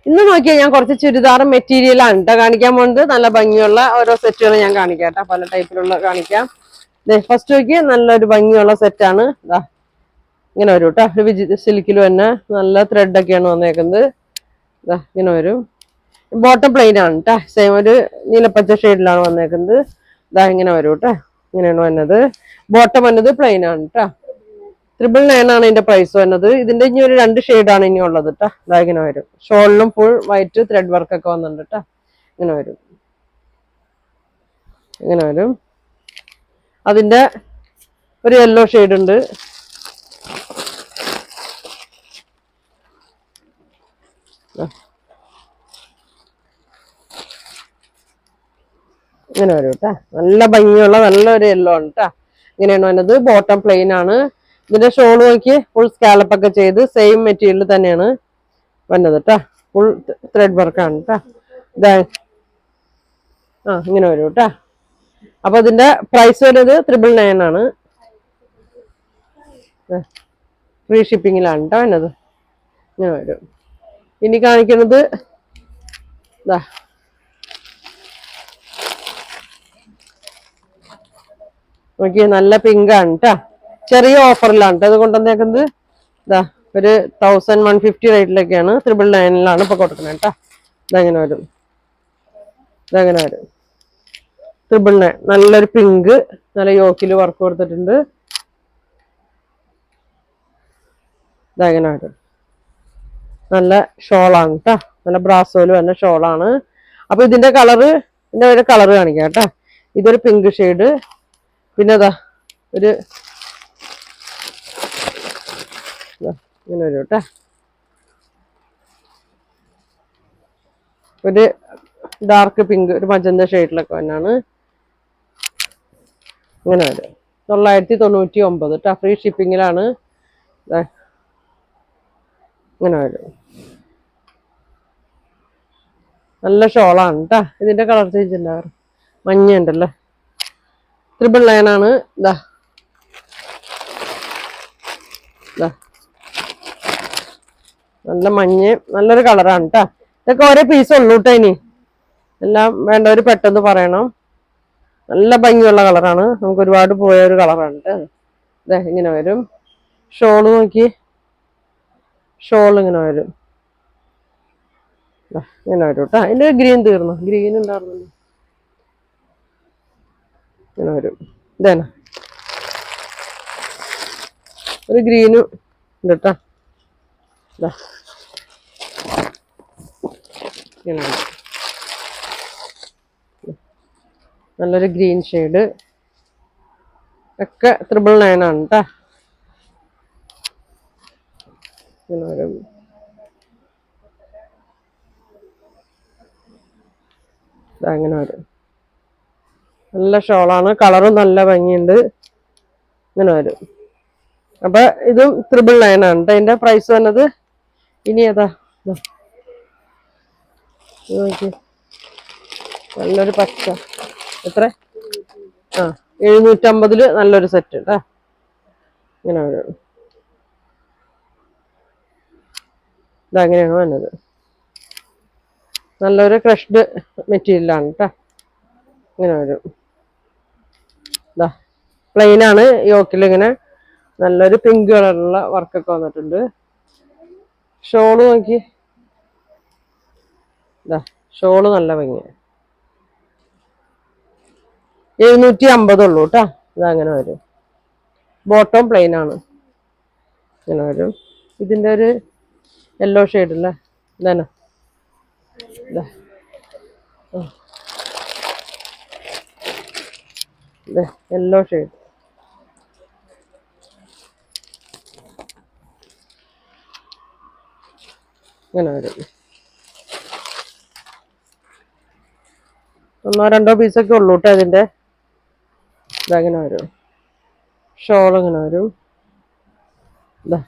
ഇന്ന് നോക്കിയാൽ ഞാൻ കുറച്ച് ചുരിദാർ മെറ്റീരിയലാണ് കേട്ടോ കാണിക്കാൻ പോകുന്നത്. നല്ല ഭംഗിയുള്ള ഓരോ സെറ്റുകൾ ഞാൻ കാണിക്കാം കേട്ടോ, പല ടൈപ്പിലുള്ള കാണിക്കാം. ഫസ്റ്റ് നോക്കി നല്ലൊരു ഭംഗിയുള്ള സെറ്റാണ്. ഇതാ ഇങ്ങനെ വരും കേട്ടോ, സിൽക്കിൽ തന്നെ നല്ല ത്രെഡൊക്കെയാണ് വന്നേക്കുന്നത്. ഇതാ ഇങ്ങനെ വരും. ബോട്ടം പ്ലെയിൻ ആണ് കേട്ടോ, സെയിം ഒരു നീലപ്പച്ച ഷെയ്ഡിലാണ് വന്നേക്കുന്നത്. ഇതാ ഇങ്ങനെ വരും കേട്ടോ, ഇങ്ങനെയാണ് വന്നത്. ബോട്ടം വന്നത് പ്ലെയിൻ ആണ് കേട്ടോ. 999 ആണ് ഇതിന്റെ പ്രൈസ് വന്നത്. ഇതിന്റെ ഇനി ഒരു 2 ഷെയ്ഡാണ് ഇനി ഉള്ളത് കേട്ടോ. ഇതാ ഇങ്ങനെ വരും. ഷോളിലും ഫുൾ വൈറ്റ് ത്രെഡ് വർക്ക് ഒക്കെ വന്നിട്ടുണ്ട് കേട്ടോ. ഇങ്ങനെ വരും, ഇങ്ങനെ വരും. അതിന്റെ ഒരു യെല്ലോ ഷെയ്ഡ് ഉണ്ട്. ഇങ്ങനെ വരും കേട്ടോ, നല്ല ഭംഗിയുള്ള നല്ലൊരു യെല്ലോ ആണ് കേട്ടോ. ഇങ്ങനെയാണ് വന്നത്. ബോട്ടം പ്ലെയിൻ ആണ്. ഇതിന്റെ ഷോൾ നോക്കി ഫുൾ സ്കാലപ്പ് ഒക്കെ ചെയ്ത് സെയിം മെറ്റീരിയൽ തന്നെയാണ് വന്നത് കേട്ടോ. ഫുൾ ത്രെഡ് വർക്കാണ് കേട്ടോ. ഇതാ ഇങ്ങനെ വരും കേട്ടോ. അപ്പൊ ഇതിന്റെ പ്രൈസ് വരുന്നത് 999 ആണ്. ഫ്രീ ഷിപ്പിങ്ങിലാണ് കേട്ടോ വന്നത്. ഇങ്ങനെ വരും. ഇനി കാണിക്കുന്നത് ഇതാ നോക്കിയേ, നല്ല പിങ്ക് ആണ് കേട്ടോ. ചെറിയ ഓഫറിലാണ് കേട്ടോ ഇത് കൊണ്ടുവന്നേക്കുന്നത്. ഇതാ ഒരു 1150 റേറ്റിലൊക്കെയാണ്, 999 ഇപ്പൊ കൊടുക്കുന്നത് കേട്ടോ. ഇതെങ്ങനെ വരും, ഇതെങ്ങനെ വരും. 999 നല്ലൊരു പിങ്ക്, നല്ല യോക്കില് വർക്ക് കൊടുത്തിട്ടുണ്ട്. ഇതെങ്ങനെ വരും. നല്ല ഷോളാണ് കേട്ടോ, നല്ല ബ്രാസോല് വന്ന ഷോളാണ്. അപ്പൊ ഇതിന്റെ കളറ്, ഇതിന്റെ ഒരു കളറ് കാണിക്കാം കേട്ടോ. ഇതൊരു പിങ്ക് ഷെയ്ഡ്. പിന്നെ അതാ ഒരു ഇങ്ങനെ വരും കേട്ടോ, ഒരു ഡാർക്ക് പിങ്ക്, ഒരു മജന്ത ഷെയ്ഡിലൊക്കെ തന്നെയാണ്. ഇങ്ങനെ വരും. 999 കേട്ടോ, ഫ്രീ ഷിപ്പിങ്ങിലാണ്. ഇങ്ങനെ വരും. നല്ല ഷോളാണ് കേട്ടോ. ഇതിന്റെ കളർ ചേഞ്ച് ഉണ്ടാകാറ് മഞ്ഞ ഉണ്ടല്ലോ. 999 ആണ്. ഇതാ നല്ല മഞ്ഞ, നല്ലൊരു കളറാണ് കേട്ടോ. ഇതൊക്കെ ഓരോ പീസ് ഉള്ളൂ കേട്ടോ. ഇനി എല്ലാം വേണ്ടവര് പെട്ടെന്ന് പറയണം. നല്ല ഭംഗിയുള്ള കളറാണ്, നമുക്ക് ഒരുപാട് പോയ ഒരു കളറാണ് കേട്ടോ. ഇതേ ഇങ്ങനെ വരും. ഷോള് നോക്കി, ഷോൾ ഇങ്ങനെ വരും. ഇങ്ങനെ വരും കേട്ടോ. അതിന്റെ ഗ്രീൻ തീർന്നു, ഗ്രീൻ ഉണ്ടായിരുന്നു. ഇങ്ങനെ വരും. ഇതേന ഒരു ഗ്രീനും ഉണ്ട് കേട്ടോ. നല്ലൊരു ഗ്രീൻ ഷെയ്ഡ് ഒക്കെ 999 ആണ് കേട്ടോ. ഇങ്ങനെ വരും. അങ്ങനെ വരും. നല്ല ഷോളാണ്, കളറും നല്ല ഭംഗിയുണ്ട്. ഇങ്ങനെ വരും. അപ്പൊ ഇതും 999 ആണ് കേട്ടോ അതിന്റെ പ്രൈസ് വന്നത്. ഇനി ഏതാ, നല്ലൊരു പച്ച, എത്ര 750 നല്ലൊരു സെറ്റ് കേട്ടോ. ഇങ്ങനെ വരും. ഇതങ്ങനെയാണ് വന്നത്. നല്ലൊരു ക്രഷ്ഡ് മെറ്റീരിയലാണ് കേട്ടോ. ഇങ്ങനെ വരും. ഇതാ പ്ലെയിൻ ആണ്, യോക്കിൽ ഇങ്ങനെ നല്ലൊരു പിങ്ക് കളറുള്ള വർക്കൊക്കെ വന്നിട്ടുണ്ട്. ഷോള് നോക്കി, ഇതാ ഷോള് നല്ല ഭംഗിയാണ്. 750 ഉള്ളൂ കേട്ടോ. ഇതങ്ങനെ വരും. ബോട്ടം പ്ലെയിൻ ആണ്. ഇങ്ങനെ വരും. ഇതിന്റെ ഒരു യെല്ലോ ഷെയ്ഡ് അല്ലേ, ഇതന്നെ യെല്ലോ ഷെയ്ഡ്. ഇങ്ങനെ വരും. 1-2 പീസൊക്കെ ഉള്ളൂ കേട്ടോ ഇതിന്റെ. ഇതങ്ങനെ വരും. ഷോൾ ഇങ്ങനെ വരും. ഇതാ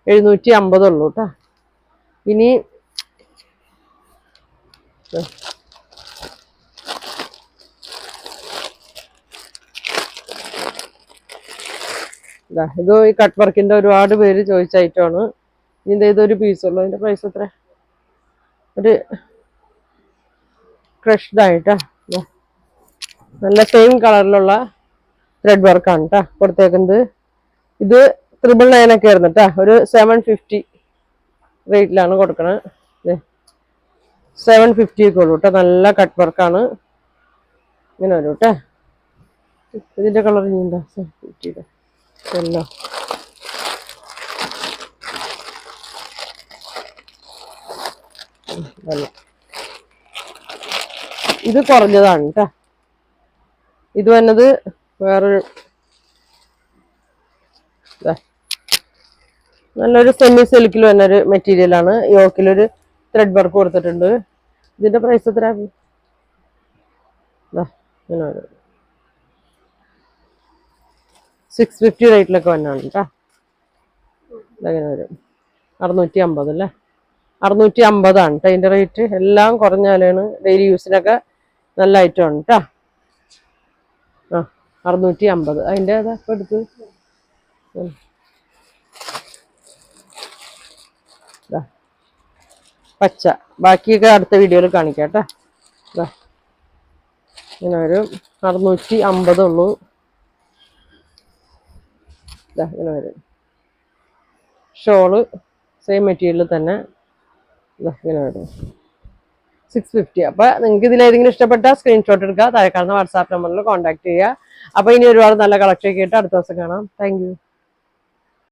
750 ഉള്ളൂ കേട്ടോ. ഇനി ഇത് ഈ കട്ട് വർക്കിന്റെ ഒരുപാട് പേര് ചോദിച്ച ഐറ്റമാണ്. ഇനി ഇതൊരു പീസുള്ളൂ. അതിന്റെ പ്രൈസ് എത്ര? ഒരു ക്രഷ്ഡ് ആയിട്ടാ, നല്ല സെയിം കളറിലുള്ള ത്രെഡ് വർക്കാണ് കേട്ടാ കൊടുത്തേക്കുന്നത്. ഇത് 999 ഒക്കെ ആയിരുന്നു കേട്ടാ. ഒരു 750 റേറ്റിലാണ് കൊടുക്കണത്. 750 ഒക്കെ ഉള്ളൂ കേട്ടോ. നല്ല കട്ട് വർക്കാണ്. ഇങ്ങനെ വരും കേട്ടോ. ഇതിന്റെ കളർ ഇനിയുണ്ടോ? 750 എല്ലോ. ഇത് കുറഞ്ഞതാണ് കേട്ടോ. ഇത് വന്നത് വേറൊരു നല്ലൊരു സെമി സിൽക്കിൽ വന്നൊരു മെറ്റീരിയൽ ആണ്. യോക്കിലൊരു ത്രെഡ് വർക്ക് കൊടുത്തിട്ടുണ്ട്. ഇതിന്റെ പ്രൈസ് എത്ര? 650 റേറ്റിലൊക്കെ വന്നാണ് കേട്ടോ. ഇതെങ്ങനെ വരും? 650 അല്ലേ? 650 ആണ് കേട്ടോ അതിന്റെ റേറ്റ്. എല്ലാം കുറഞ്ഞ വിലയാണ്. ഡെയിലി യൂസിനൊക്കെ നല്ല ഐറ്റം ആണ് കേട്ടോ. 650. അതിന്റെ ഏതാ ഇപ്പൊ എടുത്ത്? പച്ച. ബാക്കിയൊക്കെ അടുത്ത വീഡിയോയിൽ കാണിക്കാം കേട്ടോ. ഇങ്ങനെ വരും. 650 ഉള്ളൂ. ഇങ്ങനെ വരും. ഷോള് സെയിം മെറ്റീരിയൽ തന്നെ ഇങ്ങനെ വരും. 650. അപ്പൊ നിങ്ങൾക്ക് ഇതിലേതെങ്കിലും ഇഷ്ടപ്പെട്ട സ്ക്രീൻഷോട്ട് എടുക്കുക. താഴെ കാണുന്ന വാട്സാപ്പ് നമ്പറിൽ കോൺടാക്ട് ചെയ്യുക. അപ്പൊ ഇനി ഒരുപാട് നല്ല കളക്ഷൻ കേട്ട് അടുത്ത ദിവസം കാണാം. Thank you.